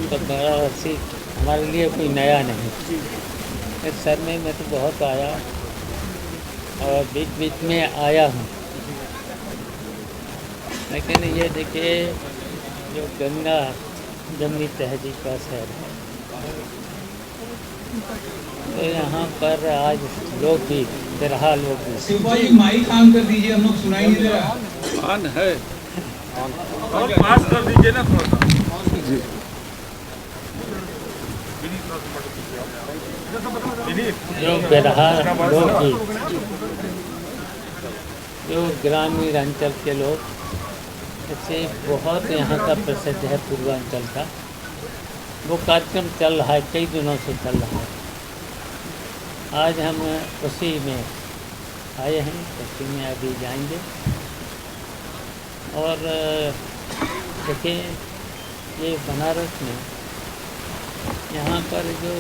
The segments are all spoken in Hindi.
तो बड़ा हमारे लिए कोई नया नहीं। इस शहर में मैं तो बहुत आया और बीच बीच में आया हूँ, लेकिन ये देखिए जो गंगा जमुनी तहजीब का शहर है, तो यहाँ पर आज लोग भी बिरहा लोग भी शिवपा जी माइक ऑन कर दीजिए, हम लोग सुनाई नहीं दे रहा। ऑन है, और पास कर दीजिए ना थोड़ा सा जी। जो बिरहा लोग भी, जो ग्रामीण अंचल के लोग, इससे बहुत यहाँ का प्रसिद्ध है पूर्वांचल का। वो कार्यक्रम चल रहा है, कई दिनों से चल रहा है। आज हम उसी में आए हैं, उसी में अभी जाएंगे। और देखिए ये बनारस में यहाँ पर जो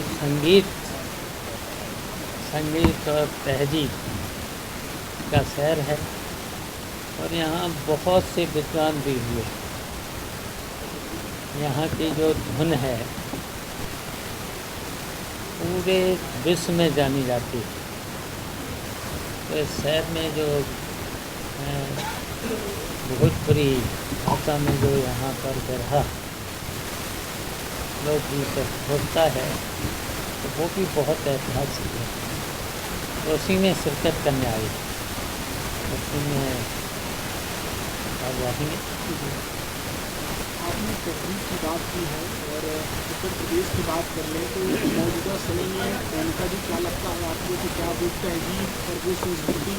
संगीत और तहजीब का शहर है, और यहाँ बहुत से विद्वान भी हुए। यहाँ की जो धुन है पूरे विश्व में जानी जाती है। तो इस शहर में जो भोजपुरी भाषा में जो यहाँ पर बिरहा लोकगीत होता है, तो वो भी बहुत ऐतिहासिक है। तो उसी में शिरकत करने आई, उसी में अब रहेंगे। आपने तहजीब की बात की है और उत्तर प्रदेश की बात कर लें तो मौजूदा समय में उनका भी क्या लगता है आपको कि क्या वो तहजीब और वो संस्कृति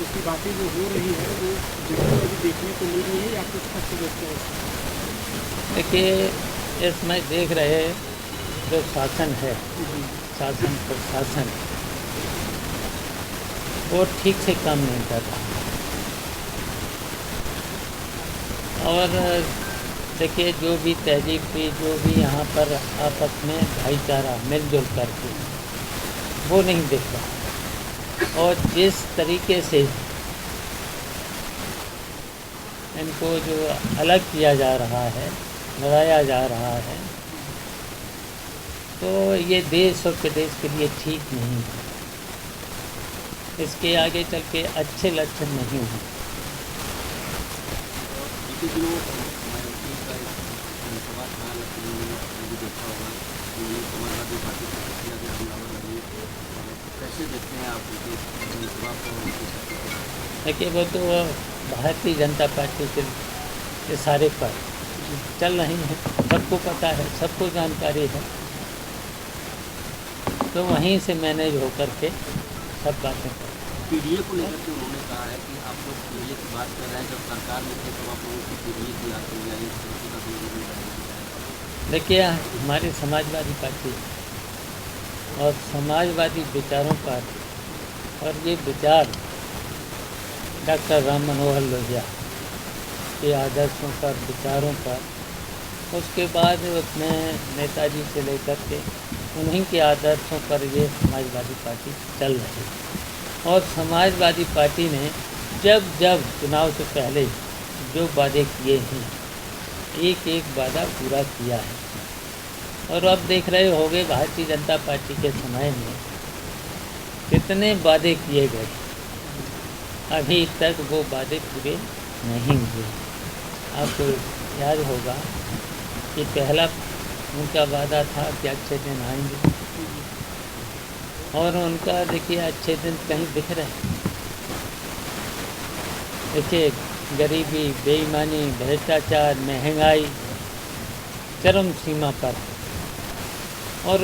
उसकी बातें जो हो रही है वो जगह अभी देखने को मिल रही है या कुछ अच्छे देखते हैं? देखिए इसमें देख रहे जो शासन है, शासन प्रशासन, वो ठीक से काम नहीं कर रहा। और देखिए जो भी तहजीब की, जो भी यहाँ पर आपस में भाईचारा मिलजुल करके, वो नहीं दिख रहा। और जिस तरीके से इनको जो अलग किया जा रहा है, लड़ाया जा रहा है, तो ये देश और प्रदेश के लिए ठीक नहीं है। इसके आगे चल के अच्छे लक्षण नहीं हैं। देखिए वो तो भारतीय जनता पार्टी के इशारे पर चल रही हैं, सबको पता है, सबको जानकारी है, तो वहीं से मैनेज होकर के सब बातें कर। पीडीए को लेकर के उन्होंने कहा है कि आप लोग पीडीए की बात कर रहे हैं, जब सरकार में थे तो आप लोगों की पीडीए की याद नहीं आई, इस तरीके का भी। देखिए हमारी समाजवादी पार्टी और समाजवादी विचारों पर, और ये विचार डॉक्टर राम मनोहर लोहिया के आदर्शों पर, विचारों पर, उसके बाद उसमें नेताजी से लेकर के उन्हीं के आदर्शों पर ये समाजवादी पार्टी चल रही है। और समाजवादी पार्टी ने जब जब चुनाव से पहले जो वादे किए हैं, एक एक वादा पूरा किया है। और अब देख रहे होंगे भारतीय जनता पार्टी के समय में कितने वादे किए गए, अभी तक वो वादे पूरे नहीं हुए। आपको याद होगा कि पहला उनका वादा था कि अच्छे दिन आएंगे, और उनका देखिए अच्छे दिन कहीं दिख रहे हैं। देखिए गरीबी, बेईमानी, भ्रष्टाचार, महंगाई चरम सीमा पर, और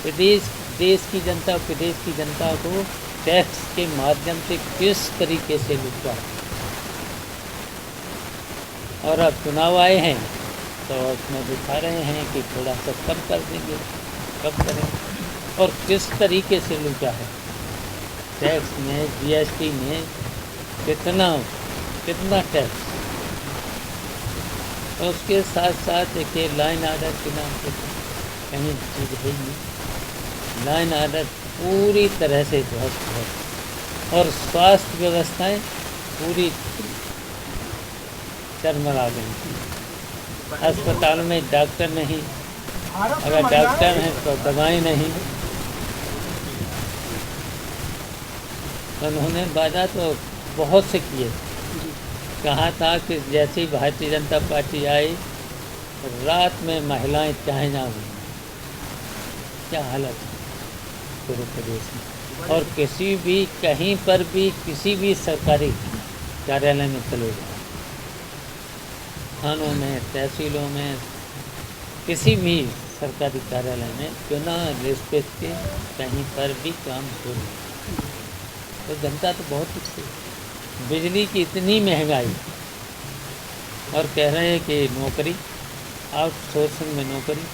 देश की जनता, प्रदेश की जनता को टैक्स के माध्यम से किस तरीके से लूटा। और अब चुनाव आए हैं तो उसमें दिखा रहे हैं कि थोड़ा सा कम कर देंगे, कम करें, और किस तरीके से लूटा है। टैक्स में, जीएसटी में कितना टैक्स। और उसके साथ साथ देखिए लाइन आर्डर के नाम पे कहीं चीज़ है ही नहीं। लाइन आर्डर पूरी तरह से ध्वस्त है, और स्वास्थ्य व्यवस्थाएं पूरी चरमरा गई। अस्पताल में डॉक्टर नहीं, अगर डॉक्टर हैं तो दवाएं नहीं। उन्होंने वादा तो बहुत से किए, कहा था कि जैसे ही भारतीय जनता पार्टी आई रात में महिलाएं चाहे ना हुई। क्या हालत है पूरे प्रदेश में। और किसी भी कहीं पर भी किसी भी सरकारी कार्यालय में चले जाओ, थानों में, तहसीलों में, किसी भी सरकारी कार्यालय में बिना रिस्पेक्ट के कहीं पर भी काम हो रहा। तो जनता तो बहुत कुछ है। बिजली की इतनी महंगाई और कह रहे हैं कि नौकरी, आउटसोर्सिंग में नौकरी,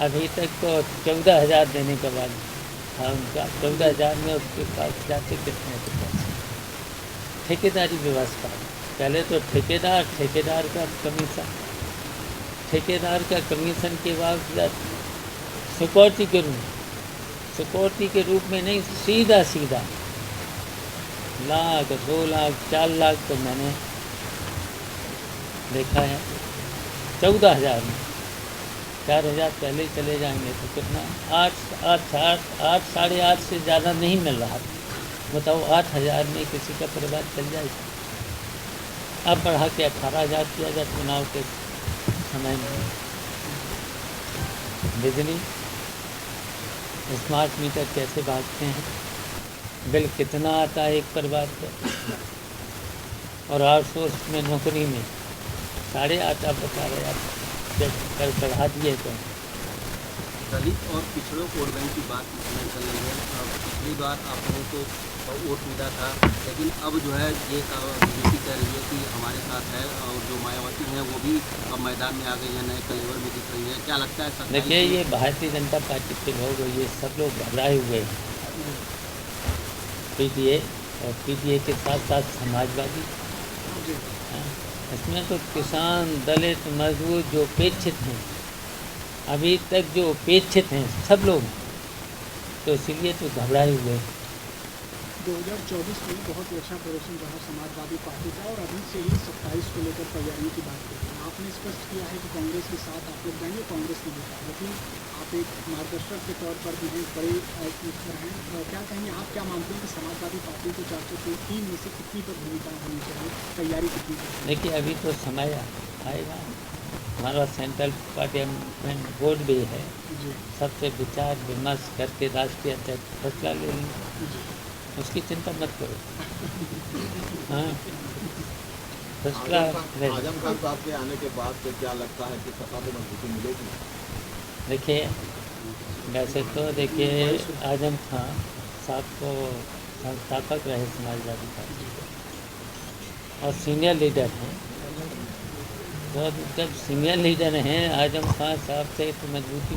अभी तक तो 14,000 देने का बाद था उनका। 14,000 में उसके पास जाते कितने के पैसे। ठेकेदारी व्यवस्था, पहले तो ठेकेदार का कमीशन, ठेकेदार का कमीशन के बाद सिक्योरिटी के रूप में नहीं, सीधा लाख, 2 लाख, 4 लाख तो मैंने देखा है। 14,000 में 4,000 पहले ही चले जाएंगे तो कितना 8 साढ़े 8 से ज़्यादा नहीं मिल रहा। बताओ 8,000 में किसी का परिवार चल जाएगा। अब बढ़ा के 18,000 किया जाए चुनाव के समय में। बिजली, स्मार्ट मीटर कैसे भागते हैं, बिल कितना आता है एक परिवार पर। और आउटसोर्स में नौकरी में 8.5 आप बता रहे आप, जब कर बढ़ा दिए तो। दलित और पिछड़ों वोट बैंक की बात इसमें चल रही है। पिछली बार आप लोगों को वोट मिला था, लेकिन अब जो है ये बीजेपी कह रही है कि हमारे साथ है, और जो मायावती हैं वो भी अब मैदान में आ गई है, नए कलेवर में दिख रही है। क्या लगता है? देखिए, ये भारतीय जनता पार्टी के लोग, ये सब लोग घबराए हुए हैं। पीटीए और पीटीए के साथ साथ समाजवादी, इसमें तो किसान, दलित, मजदूर जो उपेक्षित हैं, अभी तक जो उपेक्षित हैं सब लोग, तो इसीलिए तो घबराए हुए हैं। 2024 में बहुत ही अच्छा प्रदर्शन रहा समाजवादी पार्टी का, और अभी से ही 27 को लेकर तैयारियों की बात करते हैं। आपने स्पष्ट किया है कि कांग्रेस के साथ आप लोग जाएंगे, कांग्रेस ने जीता, लेकिन आप एक मार्गदर्शक के तौर पर भी बड़े मित्र हैं। क्या कहेंगे, आप क्या मानते हैं कि समाजवादी पार्टी को 403 में से कितनी पर भूमिका होनी चाहिए, तैयारी कितनी? देखिए, अभी तो समय आएगा। हमारा सेंट्रल पार्लियामेंट बोर्ड भी है, सबसे विचार विमर्श करके राष्ट्रीय अध्यक्ष फैसला ले लेंगे, उसकी चिंता मत करो। हाँ, फैसला आजम खान साहब के आने के बाद से क्या लगता है कि सत्ता को मजबूती मिलेगी? देखिए, वैसे तो देखिए आजम खान साहब को संस्थापक रहे समाजवादी पार्टी के और सीनियर लीडर हैं। तो जब सीनियर लीडर हैं आजम खान साहब से, तो मजबूती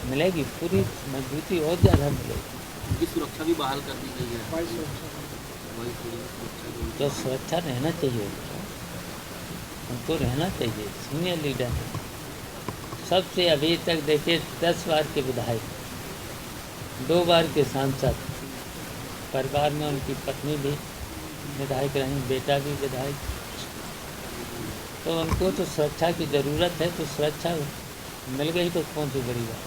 मिलेगी, पूरी मजबूती और ज़्यादा मिलेगी। उनकी सुरक्षा भी बहाल कर दी गई है। तो सुरक्षा रहना चाहिए, उनको रहना चाहिए। सीनियर लीडर हैं सबसे। अभी तक देखिए 10 बार के विधायक, 2 बार के सांसद, परिवार में उनकी पत्नी भी विधायक रही, बेटा भी विधायक। तो उनको तो सुरक्षा की ज़रूरत है, तो सुरक्षा मिल गई तो कौन सी बड़ी बात।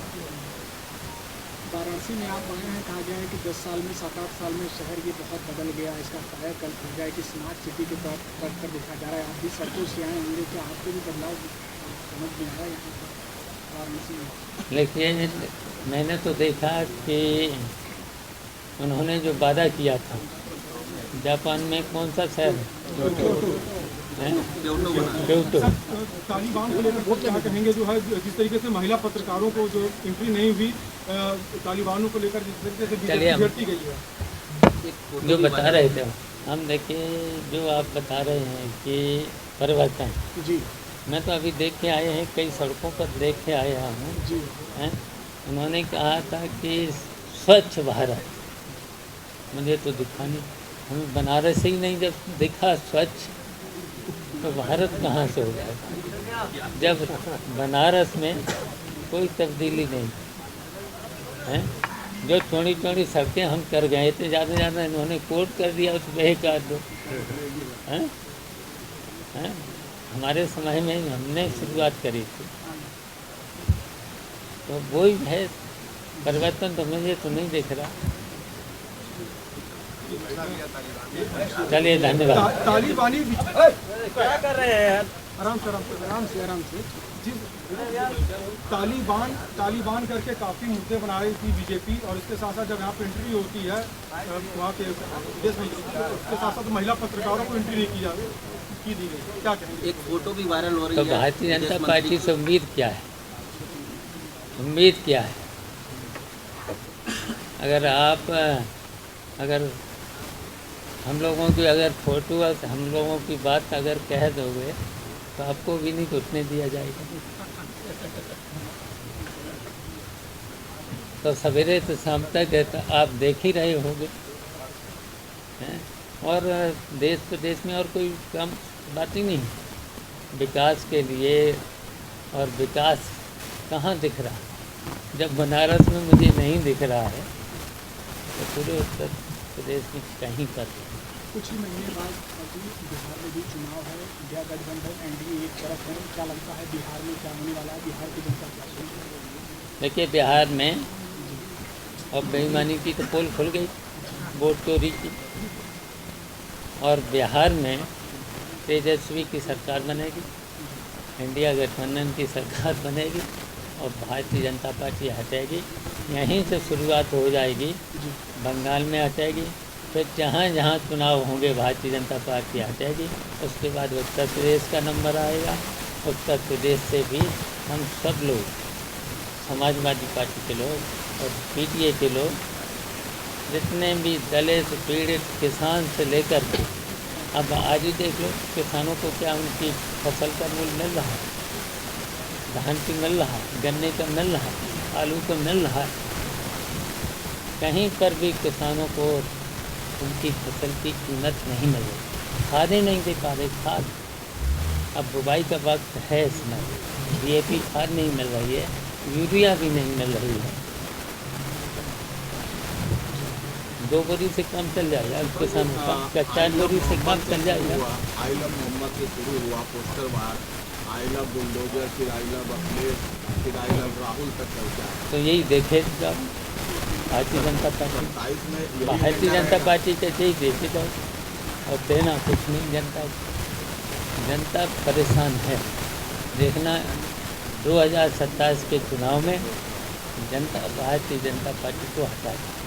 वाराणसी में आप आए हैं, कहा गया है कि 10 साल में, 7-8 साल में शहर ये बहुत बदल गया, इसका कायाकल्प हो गया, कि स्मार्ट सिटी के तौर पर देखा जा रहा है। आप भी सड़कों से आए होंगे, क्या आपको भी बदलाव समझ में आया यहाँ पर वाराणसी में? देखिए, मैंने तो देखा कि उन्होंने जो वादा किया था, जापान में कौन सा शहर है, क्योटो। तालिबान को लेकर बहुत क्या कहेंगे, जो है जिस तरीके से महिला पत्रकारों को जो एंट्री नहीं हुई, तालिबानों को लेकर जिस तरीके से बीजेपी गई है, जो बता रहे थे हम, देखिए जो आप बता रहे हैं कि परिवर्तन जी, मैं तो अभी देख के आए हैं, कई सड़कों पर देख के आया हूँ जी हैं। उन्होंने कहा था कि स्वच्छ भारत, मुझे तो दिखा नहीं, हमें बनारस ही नहीं जब दिखा स्वच्छ, तो भारत कहाँ से हो जाएगा, जब बनारस में कोई तब्दीली नहीं है। जो छोटी सड़कें हम कर गए थे, ज़्यादा इन्होंने कोट कर दिया, उस पर काट दो हैं। हमारे समय में हमने शुरुआत करी थी, तो वही है परिवर्तन, तो मुझे तो नहीं दिख रहा। चलिए धन्यवाद। तालिबानी क्या कर रहे हैं यार? आराम से जी। तालिबान करके काफ़ी मुद्दे बनाए थी बीजेपी, और इसके साथ साथ जब यहाँ पे एंट्री होती है वहाँ के विदेश मंत्री, उसके साथ साथ महिला पत्रकारों को एंट्री नहीं की दी गई, क्या कहेंगे? एक फोटो भी वायरल हो रही तो है। भारतीय जनता विदेश पार्टी मंत्री से उम्मीद क्या है? उम्मीद क्या है? अगर हम लोगों की अगर फोटो, हम लोगों की बात अगर कह दोगे तो आपको भी नहीं घुटने दिया जाएगा। तो सवेरे से शाम तक है, तो आप देख ही रहे होंगे हैं? और देश प्रदेश में और कोई काम बात ही नहीं विकास के लिए। और विकास कहाँ दिख रहा? जब बनारस में मुझे नहीं दिख रहा है तो पूरे उत्तर प्रदेश में कहीं पर नहीं। कुछ ही महीने बाद अभी बिहार में भी चुनाव है, इंडिया गठबंधन एनडीए एक तरफ है, क्या लगता है बिहार में क्या होने वाला है? बिहार की जनता क्या सोच रही है? देखिए, बिहार में अब बेईमानी की तो पोल खुल गई, वोट चोरी की। और बिहार में तेजस्वी की सरकार बनेगी, इंडिया गठबंधन की सरकार बनेगी और भारतीय जनता पार्टी हटेगी। यहीं से शुरुआत हो जाएगी, बंगाल में हटेगी, फिर जहाँ जहाँ चुनाव होंगे भारतीय जनता पार्टी हटेगी। उसके बाद उत्तर प्रदेश का नंबर आएगा। उत्तर प्रदेश से भी हम सब लोग, समाजवादी पार्टी के लोग और पीटीए के लोग, जितने भी दलित पीड़ित किसान से लेकर के, अब आज ही देख लो किसानों को क्या उनकी फसल का मूल्य मिल रहा है, धान की मिल रहा है, गन्ने का मिल रहा है, आलू का मिल रहा है। कहीं पर भी किसानों को उनकी फसल की कीमत नहीं मिल रही, खादें नहीं दे पा रहे। खाद अब बुवाई का वक्त है, इसमें डीएपी खाद नहीं मिल रही है, यूरिया भी नहीं मिल रही है। 2 बोरी से कम चल जाएगा किसानों का, कच्चा बोरी से कम चल जाएगा। आई लव मोहम्मद से शुरू हुआ poster bar, I love bulldozer, फिर आई लव अखिलेश, फिर आई लव राहुल तक पहुँचा। तो यही देखे जाओ भारतीय जनता पार्टी, 27 में भारतीय जनता पार्टी के यही देखे जाओ और देना कुछ नहीं। जनता परेशान है। देखना 2027 के चुनाव में जनता भारतीय जनता पार्टी को हटा देगी।